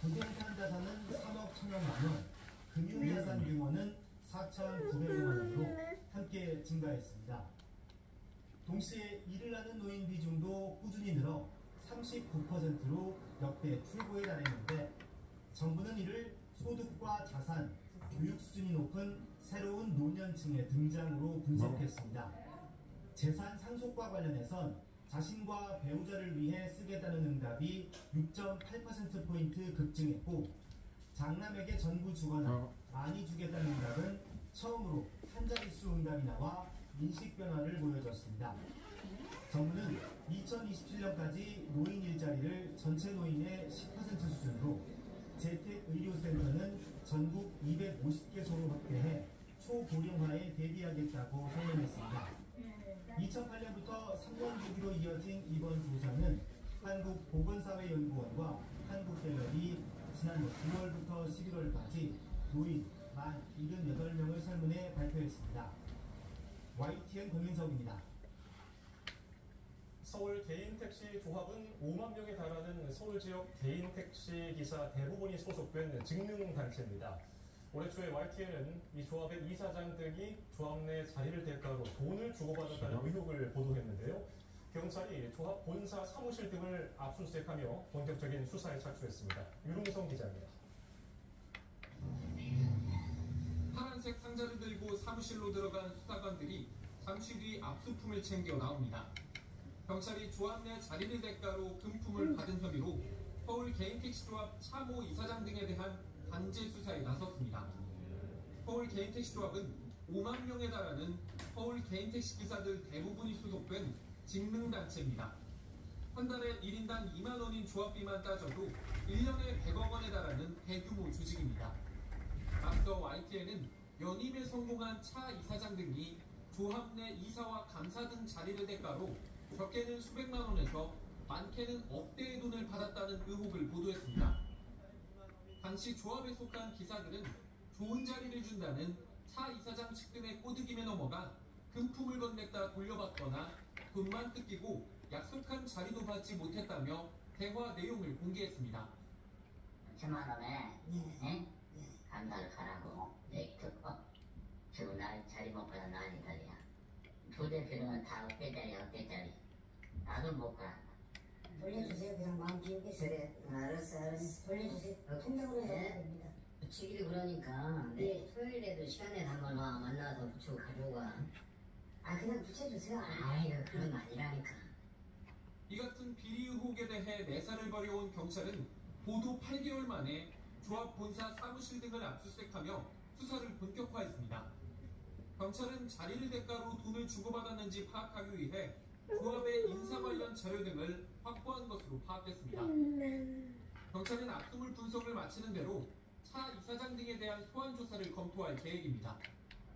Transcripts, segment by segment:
부동산 자산은 3억 1천여만 원, 금융자산 규모는 4,900여만 원으로 함께 증가했습니다. 동시에 일을 하는 노인 비중도 꾸준히 늘어 39%로 역대 최고에 달했는데 정부는 이를 소득과 자산, 교육 수준이 높은 새로운 노년층의 등장으로 분석했습니다. 재산 상속과 관련해선 자신과 배우자를 위해 쓰겠다는 응답이 6.8%포인트 급증했고 장남에게 전부 주거나 많이 주겠다는 응답은 처음으로 한 자릿수 응답이 나와 인식 변화를 보여줬습니다. 정부는 2027년까지 노인 일자리를 전체 노인의 10% 수준으로 재택의료센터는 전국 250개소로 확대해 초고령화에 대비하겠다고 선언했습니다. 2008년부터 3년 주기로 이어진 이번 조사는 한국보건사회연구원과 한국갤럽이 지난해 9월부터 11월까지 노인 만 78명을 설문해 발표했습니다. YTN 고민석입니다. 서울 개인택시 조합은 5만 명에 달하는 서울 지역 개인택시 기사 대부분이 소속된 직능단체입니다. 올해 초에 YTN은 이 조합의 이사장 등이 조합 내 자리를 대가로 돈을 주고받았다는 의혹을 보도했는데요. 경찰이 조합 본사 사무실 등을 압수수색하며 본격적인 수사에 착수했습니다. 유릉성 기자입니다. 파란색 상자를 들고 사무실로 들어간 수사관들이 잠시 뒤 압수품을 챙겨 나옵니다. 경찰이 조합 내 자리를 대가로 금품을 받은 혐의로 서울 개인택시조합 차모 이사장 등에 대한 단죄 수사에 나섰습니다. 서울 개인택시조합은 5만 명에 달하는 서울 개인택시 기사들 대부분이 소속된 직능단체입니다. 한 달에 1인당 2만 원인 조합비만 따져도 1년에 100억 원에 달하는 대규모 조직입니다. 앞서 YTN은 연임에 성공한 차 이사장 등이 조합 내 이사와 감사 등 자리를 대가로 적게는 수백만 원에서 많게는 억대의 돈을 받았다는 의혹을 보도했습니다. 당시 조합에 속한 기사들은 좋은 자리를 준다는 차 이사장 측 등의 꼬드김에 넘어가 금품을 건넸다 돌려받거나 돈만 뜯기고 약속한 자리도 받지 못했다며 대화 내용을 공개했습니다. 1천만 원에 감사를 가라고 듣고 지금 날 자리 못 가서 난리들이야. 부대표는 다 억대짜리 나도 못 가. 돌려주세요. 그냥 마음 비우겠어요. 그래 알았어 돌려주세요. 통장으로 해야 됩니다. 주기를 그러니까 토요일에도 시간에 한번 만나서 붙이고 가져가. 그냥 붙여주세요. 이거 그런 거 아니라니까. 이 같은 비리 의혹에 대해 내사를 벌여온 경찰은 보도 8개월 만에 조합 본사 사무실 등을 압수수색하며 수사를 본격화했습니다. 경찰은 자리를 대가로 돈을 주고받았는지 파악하기 위해 조합의 인사 관련 자료 등을 확보한 것으로 파악됐습니다. 경찰은 압수물 분석을 마치는 대로 차 이사장 등에 대한 소환 조사를 검토할 계획입니다.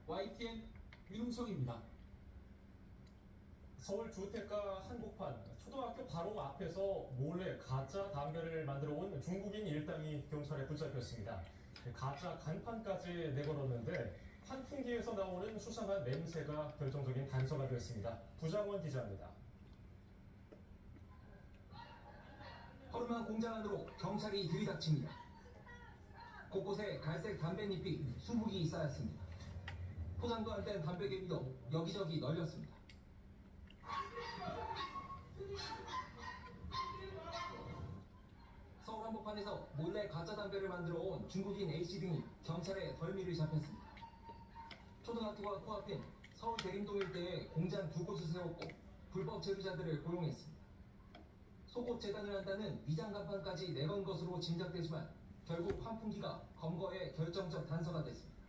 YTN 윤웅성입니다. 서울 주택가 한복판 초등학교 바로 앞에서 몰래 가짜 담배를 만들어 온 중국인 일당이 경찰에 붙잡혔습니다. 가짜 간판까지 내걸었는데 환풍기에서 나오는 수상한 냄새가 결정적인 단서가 되었습니다. 부장원 기자입니다. 허름한 공장 안으로 경찰이 들이닥칩니다. 곳곳에 갈색 담뱃잎이 수북이 쌓였습니다. 포장도 안 된 담배 개미도 여기저기 널렸습니다. 서울 한복판에서 몰래 가짜 담배를 만들어 온 중국인 A씨 등이 경찰에 덜미를 잡혔습니다. 초등학교와 코앞인 서울 대림동 일대에 공장 2곳을 세웠고 불법 재료자들을 고용했습니다. 속옷 재단을 한다는 위장 간판까지 내건 것으로 짐작되지만 결국 환풍기가 검거의 결정적 단서가 됐습니다.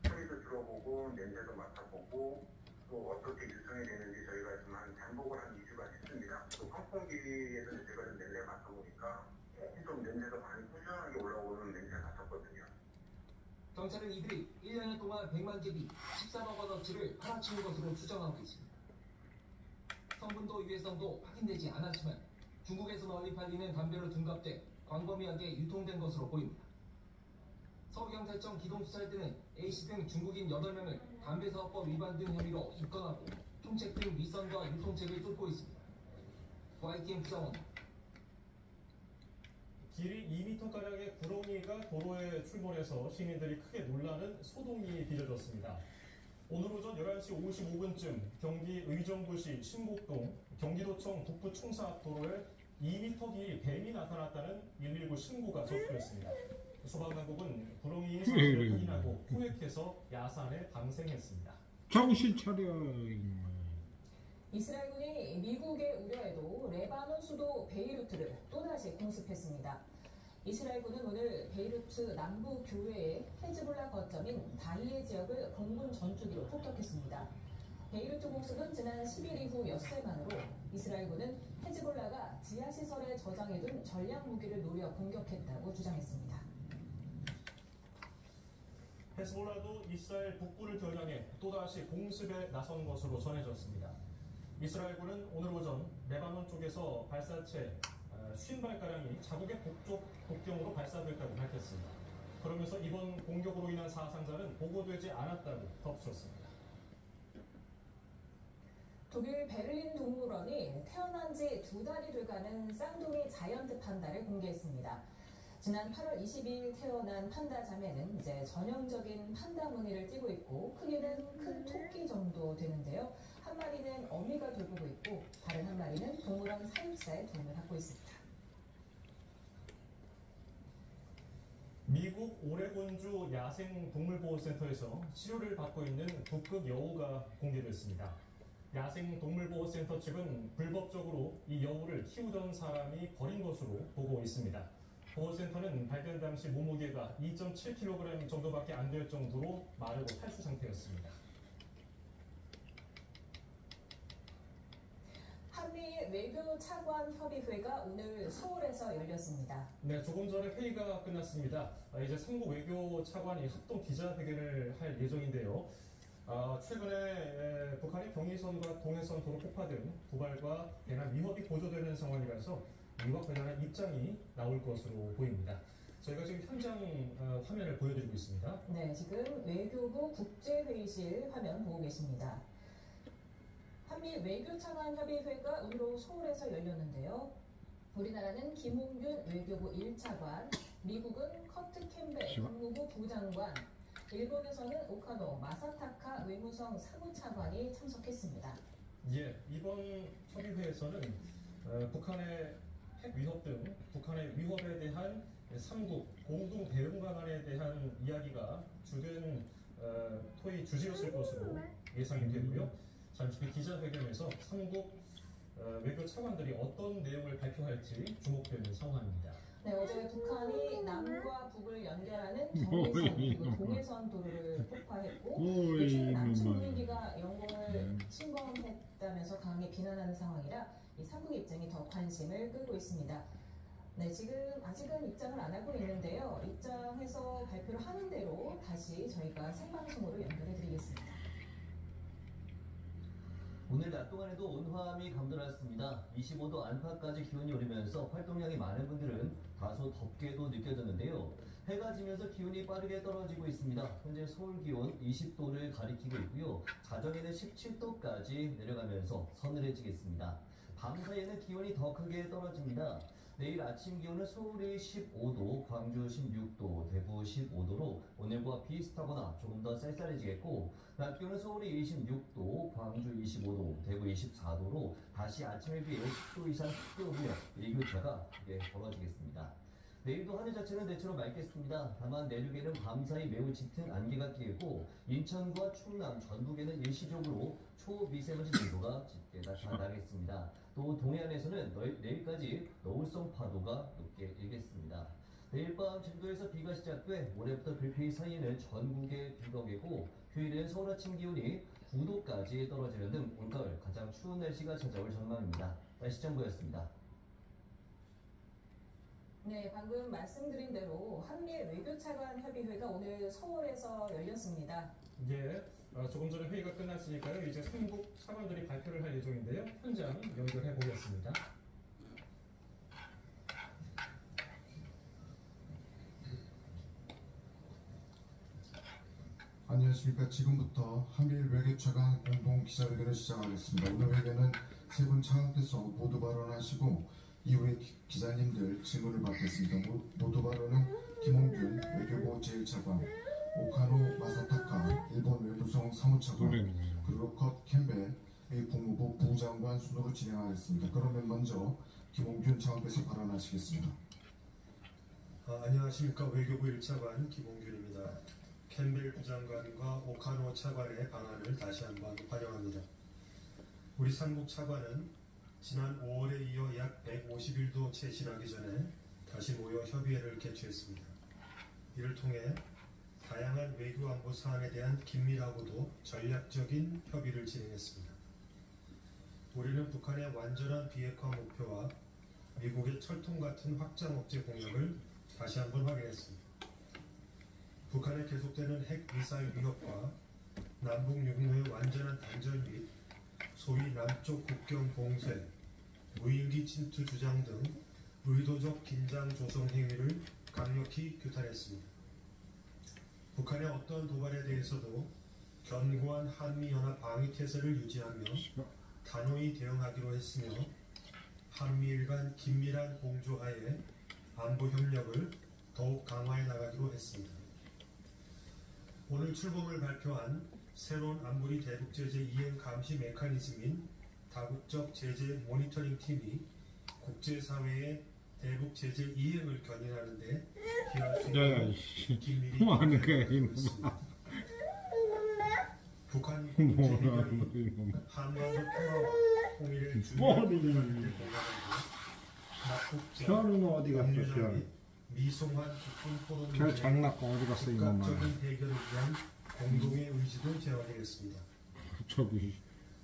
소리도 들어보고 냄새도 맡아보고 또 어떻게 유통이 되는지 저희가 좀 잠복을 한 2주가 됐습니다. 또 환풍기에서 제가 좀 냄새를 맡아보니까 좀 냄새가 많이 꾸준하게 올라오는 냄새가 맡았거든요. 경찰은 이들이 1년 동안 100만 개비 13억 원어치를 팔아치운 것으로 추정하고 있습니다. 성분도 유해성도 확인되지 않았지만 중국에서 널리 팔리는 담배로 둔갑돼 광범위하게 유통된 것으로 보입니다. 서울경찰청 기동수사대는 A씨 등 중국인 8명을 담배사업법 위반 등 혐의로 입건하고 총책 등 위선과 유통책을 쫓고 있습니다. YTN 부장원. 길이 2m가량의 구렁이가 도로에 출몰해서 시민들이 크게 놀라는 소동이 빚어졌습니다. 오늘 오전 11시 55분쯤 경기 의정부시 신곡동 경기도청 북부총사 앞 도로에 2m 길이 뱀이 나타났다는 119 신고가 접수됐습니다. 소방당국은 구렁이인 사실을 확인하고 포획해서 야산에 방생했습니다. 정신 차려. 이스라엘군이 미국의 우려에도 레바논 수도 베이루트를 또다시 공습했습니다. 이스라엘군은 오늘 베이루트 남부 교외의 헤즈볼라 거점인 다히에 지역을 공군 전투기로 폭격했습니다. 베이루트 공습은 지난 10일 이후 엿새 만으로 이스라엘군은 헤즈볼라가 지하시설에 저장해둔 전략 무기를 노려 공격했다고 주장했습니다. 헤즈볼라도 이스라엘 북부를 겨냥해 또다시 공습에 나선 것으로 전해졌습니다. 이스라엘군은 오늘 오전 레바논 쪽에서 발사체 50발가량이 자국의 북쪽 국경으로 발사됐다고 밝혔습니다. 그러면서 이번 공격으로 인한 사상자는 보고되지 않았다고 덧붙였습니다. 독일 베를린 동물원이 태어난 지 2달이 돼가는 쌍둥이 자이언트 판다를 공개했습니다. 지난 8월 22일 태어난 판다 자매는 이제 전형적인 판다 무늬를 띠고 있고 크기는 큰 토끼 정도 되는데요. 한 마리는 어미가 돌보고 있고 다른 한 마리는 동물원 사육사의 도움을 받고 있습니다. 미국 오레곤주 야생동물보호센터에서 치료를 받고 있는 북극 여우가 공개됐습니다. 야생동물보호센터 측은 불법적으로 이 여우를 키우던 사람이 버린 것으로 보고 있습니다. 보호센터는 발견 당시 몸무게가 2.7kg 정도밖에 안 될 정도로 마르고 탈수 상태였습니다. 한미 외교 차관 협의회가 오늘 서울에서 열렸습니다. 네, 조금 전에 회의가 끝났습니다. 이제 3국 외교 차관이 합동 기자회견을 할 예정인데요. 최근에 북한의 경의선과 동해선 도로 폭파등 도발과 대남 위협이 고조되는 상황이라서 이와 관련한 입장이 나올 것으로 보입니다. 저희가 지금 현장 화면을 보여드리고 있습니다. 네, 지금 외교부 국제회의실 화면 보고 계십니다. 한미 외교차관 협의회가 오늘 서울에서 열렸는데요. 우리나라는 김홍균 외교부 1차관, 미국은 커트 캠벨 국무부 부장관, 일본에서는 오카노 마사타카 외무성 사무차관이 참석했습니다. 예, 이번 협의회에서는 북한의 핵 위협 등 북한의 위협에 대한 3국 공동 대응 방안에 대한 이야기가 주된 토의 주제였을 것으로 예상이 되고요. 잠시 뒤 기자회견에서 3국 외교 차관들이 어떤 내용을 발표할지 주목되는 상황입니다. 네, 어제 북한이 남과 북을 연결하는 경의선 그리고 동해선 도로를 폭파했고 최근 남측 무인기가 영공을 침범했다면서 강하게 비난하는 상황이라 이 3국의 입장이 더 관심을 끌고 있습니다. 네, 지금 아직은 입장을 안 하고 있는데요. 입장해서 발표를 하는 대로 다시 저희가 생방송으로 연결해 드리겠습니다. 오늘 낮 동안에도 온화함이 감돌았습니다. 25도 안팎까지 기온이 오르면서 활동량이 많은 분들은 다소 덥게도 느껴졌는데요. 해가 지면서 기온이 빠르게 떨어지고 있습니다. 현재 서울 기온 20도를 가리키고 있고요. 자정에는 17도까지 내려가면서 서늘해지겠습니다. 밤 사이에는 기온이 더 크게 떨어집니다. 내일 아침 기온은 서울이 15도, 광주 16도, 대구 15도로 오늘과 비슷하거나 조금 더 쌀쌀해지겠고 낮 기온은 서울이 26도, 광주 25도, 대구 24도로 다시 아침에 비해 10도 이상 습도오며 일교차가 크게 벌어지겠습니다. 내일도 하늘 자체는 대체로 맑겠습니다. 다만 내륙에는 밤사이 매우 짙은 안개가 끼고 인천과 충남, 전북에는 일시적으로 초미세먼지 농도가 짙게 나타나겠습니다. 또 동해안에서는 내일까지 너울성 파도가 높게 일겠습니다. 내일 밤 제주도에서 비가 시작돼 모레부터 불필 사이에는 전국에 비가 오겠고 휴일에는 서울 아침 기온이 9도까지 떨어지는 등 올가을 가장 추운 날씨가 찾아올 전망입니다. 날씨 정보였습니다. 네, 방금 말씀드린 대로 한미일 외교차관 협의회가 오늘 서울에서 열렸습니다. 예, 조금 전에 회의가 끝났으니까요. 이제 3국 차관들이 발표를 할 예정인데요. 현장 연결해 보겠습니다. 안녕하십니까. 지금부터 한미일 외교차관 공동 기자회견을 시작하겠습니다. 오늘 회견은 세 분 차관께서 모두 발언하시고 이후에 기자님들 질문을 받겠습니다. 모두 발언은 김홍균 외교부 제1차관, 오카노 마사타카 일본 외무성 사무차관, 그리고 컷 캠벨 국무부 부장관 순으로 진행하겠습니다. 그러면 먼저 김홍균 차관께서 발언하시겠습니다. 안녕하십니까. 외교부 1차관 김홍균입니다. 캠벨 부장관과 오카노 차관의 방안을 다시 한번 환영합니다. 우리 삼국 차관은 지난 5월에 이어 약 150일도 채 지나기 전에 다시 모여 협의회를 개최했습니다. 이를 통해 다양한 외교 안보 사안에 대한 긴밀하고도 전략적인 협의를 진행했습니다. 우리는 북한의 완전한 비핵화 목표와 미국의 철통 같은 확장 억제 공약을 다시 한번 확인했습니다. 북한의 계속되는 핵 미사일 위협과 남북 유무의 완전한 단절 및 소위 남쪽 국경 봉쇄, 무인기 침투 주장 등 의도적 긴장 조성 행위를 강력히 규탄했습니다. 북한의 어떤 도발에 대해서도 견고한 한미연합 방위태세를 유지하며 단호히 대응하기로 했으며 한미일 간 긴밀한 공조하에 안보 협력을 더욱 강화해 나가기로 했습니다. 오늘 출범을 발표한 새로운 안보리 대북제재 이행 감시 메커니즘인 다국적 제재 모니터링 팀이 국제사회의 대북 제재 이행을 견인하는 데 기여할 수 있도록 긴밀히 협력하겠습니다. 북한 국제기관이 한반도 평화와 통일의 중요한 공간을 공감하고 낙국자, 미송한 국군 포럼 등 즉각적인 해결을 위한 공동의 의지도 제안하겠습니다.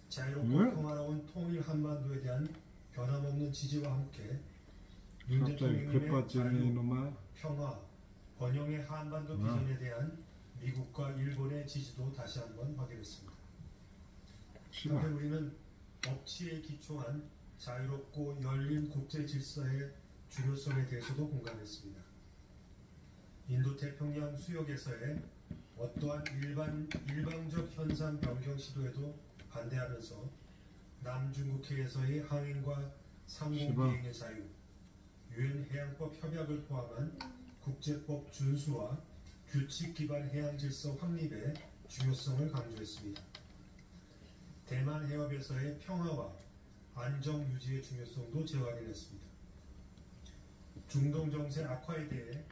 자유롭고 평화로운 통일 한반도에 대한 변함없는 지지와 함께 윤 대통령님의 자유, 평화, 번영의 한반도 비전에 대한 미국과 일본의 지지도 다시 한번 확인했습니다. 한편 우리는 법치에 기초한 자유롭고 열린 국제 질서의 중요성에 대해서도 공감했습니다. 인도태평양 수역에서의 어떠한 일방적 현상 변경 시도에도 반대하면서 남중국해에서의 항행과 상공 비행의 자유, 유엔 해양법 협약을 포함한 국제법 준수와 규칙 기반 해양 질서 확립의 중요성을 강조했습니다. 대만 해협에서의 평화와 안정 유지의 중요성도 재확인했습니다. 중동 정세 악화에 대해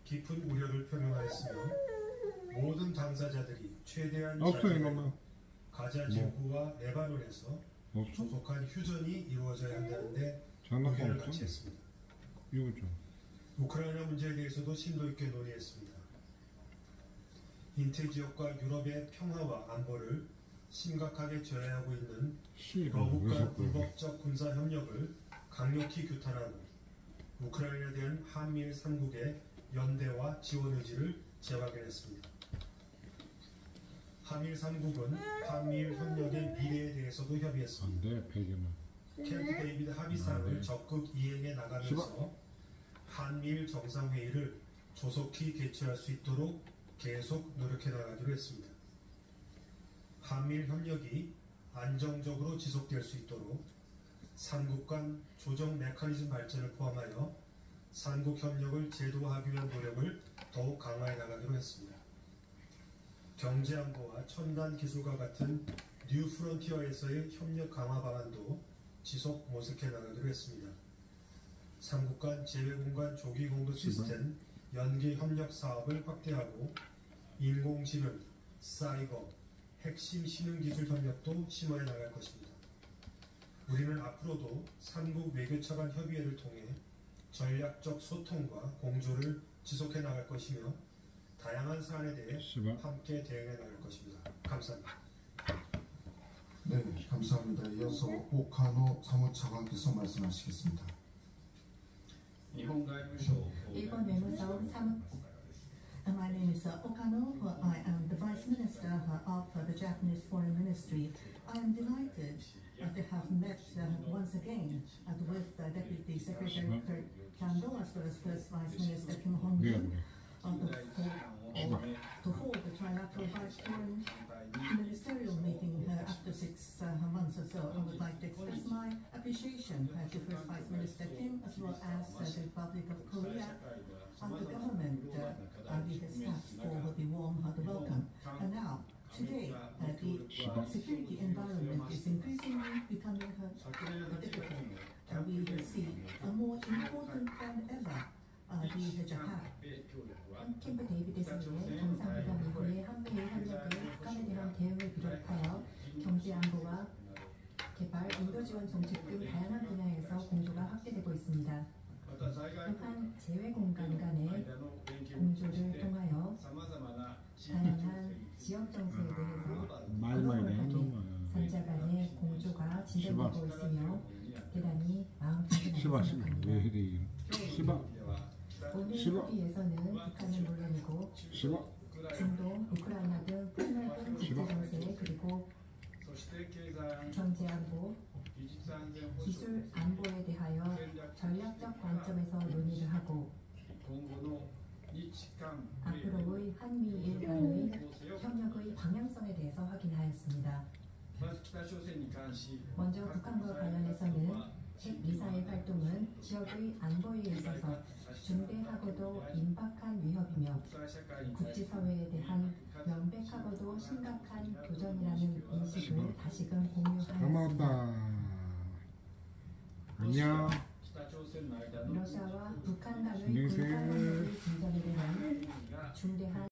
깊은 우려를 표명하였으며 모든 당사자들이 최대한 자제하여 가자 지구와 레바논에서 조속한 휴전이 이루어져야 한다는데 의견을 같이 했습니다. 우크라이나 문제에 대해서도 심도 있게 논의했습니다. 인태지역과 유럽의 평화와 안보를 심각하게 저해하고 있는 러북 간 불법적 군사 협력을 강력히 규탄하고 우크라이나에 대한 한미일 3국의 연대와 지원 의지를 재확인했습니다. 한미일 3국은 한미일 협력의 미래에 대해서도 협의했습니다. 캠프 데이비드 합의사항을 적극 이행해 나가면서 한미일 정상회의를 조속히 개최할 수 있도록 계속 노력해 나가기로 했습니다. 한미일 협력이 안정적으로 지속될 수 있도록 삼국 간 조정 메커니즘 발전을 포함하여 삼국 협력을 제도화하기 위한 노력을 더욱 강화해 나가기로 했습니다. 경제안보와 첨단 기술과 같은 뉴 프론티어에서의 협력 강화 방안도 지속 모색해 나가기로 했습니다. 삼국 간 제외공간 조기 공도 시스템 연계 협력 사업을 확대하고 인공지능, 사이버, 핵심 신흥기술 협력도 심화해 나갈 것입니다. 우리는 앞으로도 삼국 외교차 간 협의회를 통해 전략적 소통과 공조를 지속해 나갈 것이며 다양한 사안에 대해 함께 대응해 나갈 것입니다. 감사합니다. 네, 감사합니다. 이어서 오카노 사무차관께서 말씀하시겠습니다. 일본 외무성 사무 My name is Okano. I am the Vice Minister of the Japanese Foreign Ministry. I am delighted to have met once again with Deputy Secretary Kurt Campbell as well as First Vice Minister Kim Hong-yun to hold the trilateral vice foreign ministerial meeting after 6 months or so, I would like to express my appreciation to First Vice Minister Kim as well as the Republic of Korea, the government, the staff for the warm welcome. And now, today, the security environment is increasingly becoming difficult. We see more important than ever the Japan. 캠프 데이비드슨의 정상회담 이후에 한미일 협력의 북한에 대한 대응을 비롯하여 경제 안보와 개발, 인도 지원 정책 등 다양한 분야에서 공조가 확대되고 있습니다. 또한 재외 공간 간의 공조를 통하여 다양한 지역 정세에 대해서 글로벌하게 산자 간의 공조가 진전되고 있으며 대단히 마음 든든하게 생각합니다. 오늘 협의에서는 북한은 물론이고 중동, 우크라이나 등 폭넓은 국제 정세 그리고 경제 안보, 기술 안보에 대하여 전략적 관점에서 논의를 하고 앞으로의 한미일 간의 협력의 방향성에 대해서 확인하였습니다. 먼저 북한과 관련해서는 핵미사일 활동은 지역의 안보에 있어서 중대하고도 임박한 위협이며 국제사회에 대한 명백하고도 심각한 도전이라는 인식을 다시금 공유하였습니다. 안녕. 러시아와 북한 간의 군사협력이 진전이 되면 중대한